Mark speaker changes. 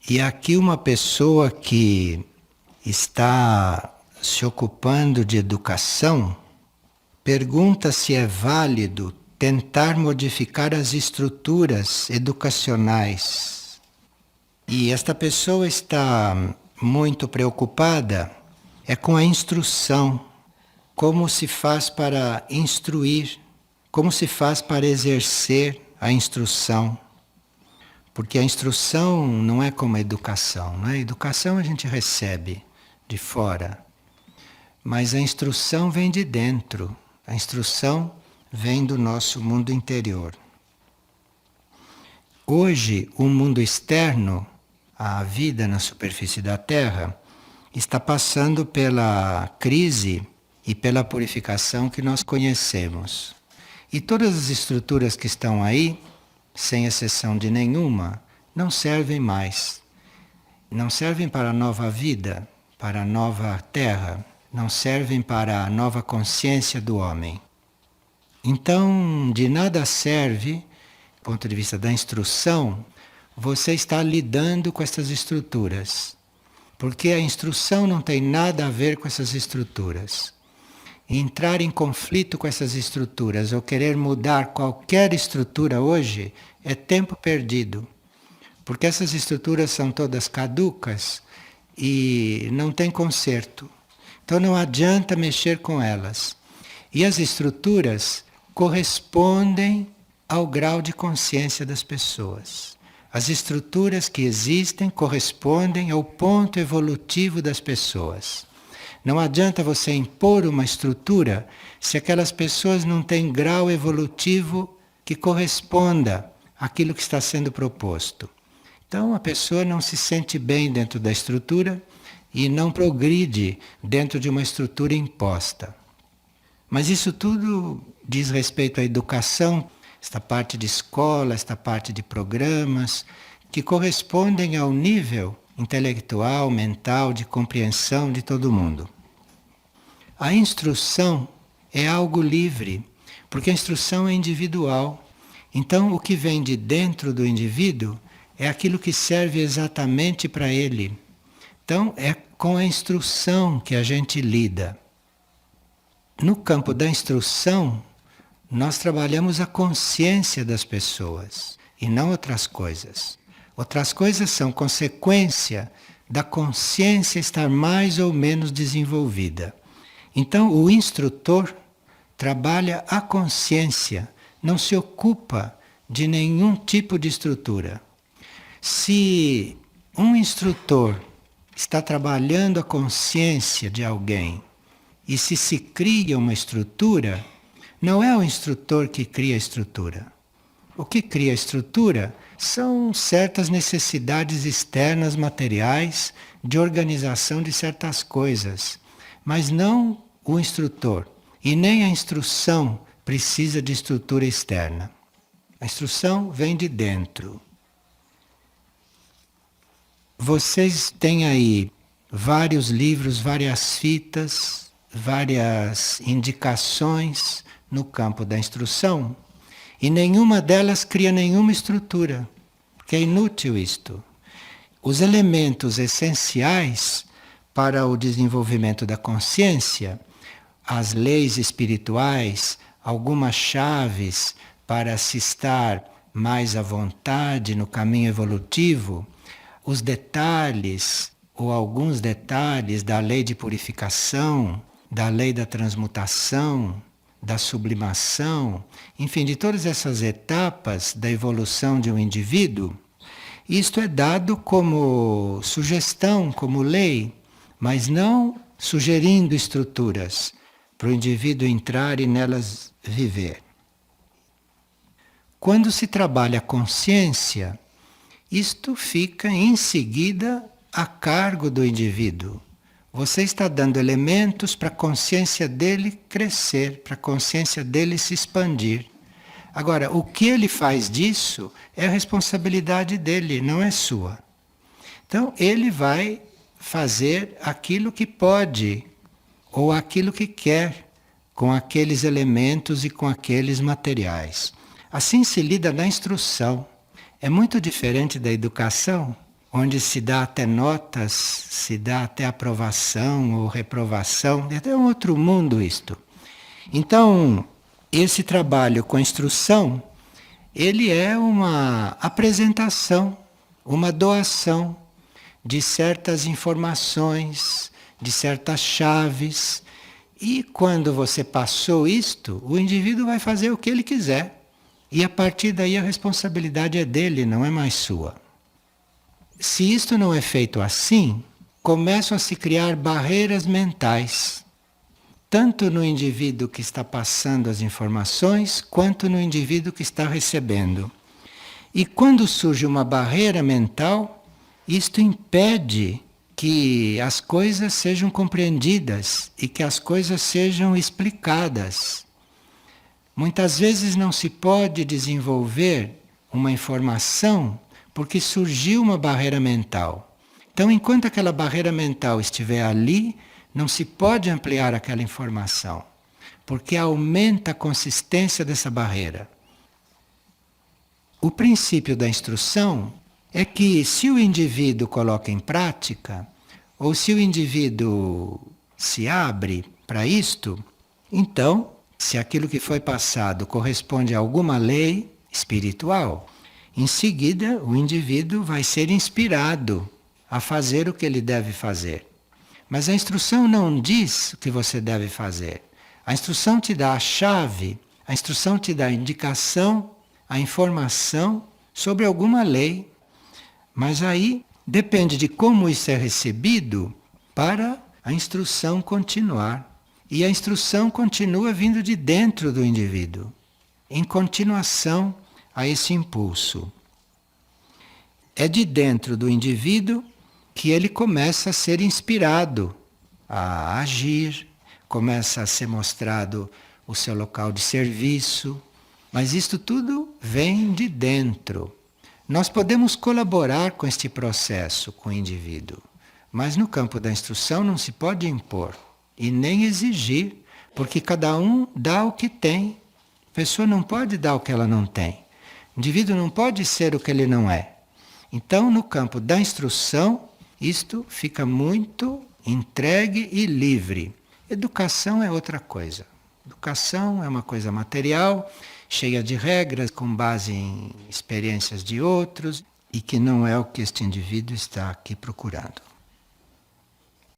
Speaker 1: E aqui uma pessoa que está se ocupando de educação pergunta se é válido tentar modificar as estruturas educacionais. E esta pessoa está muito preocupada com a instrução, como se faz para instruir, como se faz para exercer a instrução. Porque a instrução não é como a educação, não é? A educação a gente recebe de fora, mas a instrução vem de dentro, a instrução vem do nosso mundo interior. Hoje, o mundo externo, a vida na superfície da Terra, está passando pela crise e pela purificação que nós conhecemos. E todas as estruturas que estão aí, sem exceção de nenhuma, não servem mais. Não servem para a nova vida, para a nova terra, não servem para a nova consciência do homem. Então, de nada serve, do ponto de vista da instrução, você estar lidando com essas estruturas. Porque a instrução não tem nada a ver com essas estruturas. Entrar em conflito com essas estruturas ou querer mudar qualquer estrutura hoje é tempo perdido. Porque essas estruturas são todas caducas e não tem conserto. Então não adianta mexer com elas. E as estruturas correspondem ao grau de consciência das pessoas. As estruturas que existem correspondem ao ponto evolutivo das pessoas. Não adianta você impor uma estrutura se aquelas pessoas não têm grau evolutivo que corresponda àquilo que está sendo proposto. Então a pessoa não se sente bem dentro da estrutura e não progride dentro de uma estrutura imposta. Mas isso tudo diz respeito à educação, esta parte de escola, esta parte de programas, que correspondem ao nível intelectual, mental, de compreensão de todo mundo. A instrução é algo livre, porque a instrução é individual. Então, o que vem de dentro do indivíduo é aquilo que serve exatamente para ele. Então, é com a instrução que a gente lida. No campo da instrução, nós trabalhamos a consciência das pessoas e não outras coisas. Outras coisas são consequência da consciência estar mais ou menos desenvolvida. Então, o instrutor trabalha a consciência, não se ocupa de nenhum tipo de estrutura. Se um instrutor está trabalhando a consciência de alguém e se cria uma estrutura, não é o instrutor que cria a estrutura. O que cria a estrutura são certas necessidades externas materiais de organização de certas coisas, mas não o instrutor. E nem a instrução precisa de estrutura externa. A instrução vem de dentro. Vocês têm aí vários livros, várias fitas, várias indicações no campo da instrução, e nenhuma delas cria nenhuma estrutura, porque é inútil isto. Os elementos essenciais para o desenvolvimento da consciência, as leis espirituais, algumas chaves para se estar mais à vontade no caminho evolutivo, os detalhes ou alguns detalhes da lei de purificação, da lei da transmutação, da sublimação, enfim, de todas essas etapas da evolução de um indivíduo, isto é dado como sugestão, como lei, mas não sugerindo estruturas para o indivíduo entrar e nelas viver. Quando se trabalha a consciência, isto fica em seguida a cargo do indivíduo. Você está dando elementos para a consciência dele crescer, para a consciência dele se expandir. Agora, o que ele faz disso é a responsabilidade dele, não é sua. Então, ele vai fazer aquilo que pode ou aquilo que quer com aqueles elementos e com aqueles materiais. Assim se lida na instrução. É muito diferente da educação, onde se dá até notas, se dá até aprovação ou reprovação, é até um outro mundo isto. Então, esse trabalho com instrução, ele é uma apresentação, uma doação de certas informações, de certas chaves. E quando você passou isto, o indivíduo vai fazer o que ele quiser. E a partir daí a responsabilidade é dele, não é mais sua. Se isto não é feito assim, começam a se criar barreiras mentais, tanto no indivíduo que está passando as informações, quanto no indivíduo que está recebendo. E quando surge uma barreira mental, isto impede que as coisas sejam compreendidas e que as coisas sejam explicadas. Muitas vezes não se pode desenvolver uma informação porque surgiu uma barreira mental. Então, enquanto aquela barreira mental estiver ali, não se pode ampliar aquela informação, porque aumenta a consistência dessa barreira. O princípio da instrução é que se o indivíduo coloca em prática, ou se o indivíduo se abre para isto, então, se aquilo que foi passado corresponde a alguma lei espiritual, em seguida o indivíduo vai ser inspirado a fazer o que ele deve fazer. Mas a instrução não diz o que você deve fazer. A instrução te dá a chave, a instrução te dá a indicação, a informação sobre alguma lei. Mas aí depende de como isso é recebido para a instrução continuar. E a instrução continua vindo de dentro do indivíduo, em continuação a esse impulso. É de dentro do indivíduo que ele começa a ser inspirado a agir, começa a ser mostrado o seu local de serviço, mas isto tudo vem de dentro. Nós podemos colaborar com este processo com o indivíduo, mas no campo da instrução não se pode impor e nem exigir, porque cada um dá o que tem. A pessoa não pode dar o que ela não tem. O indivíduo não pode ser o que ele não é. Então, no campo da instrução, isto fica muito entregue e livre. Educação é outra coisa. Educação é uma coisa material, cheia de regras, com base em experiências de outros, e que não é o que este indivíduo está aqui procurando.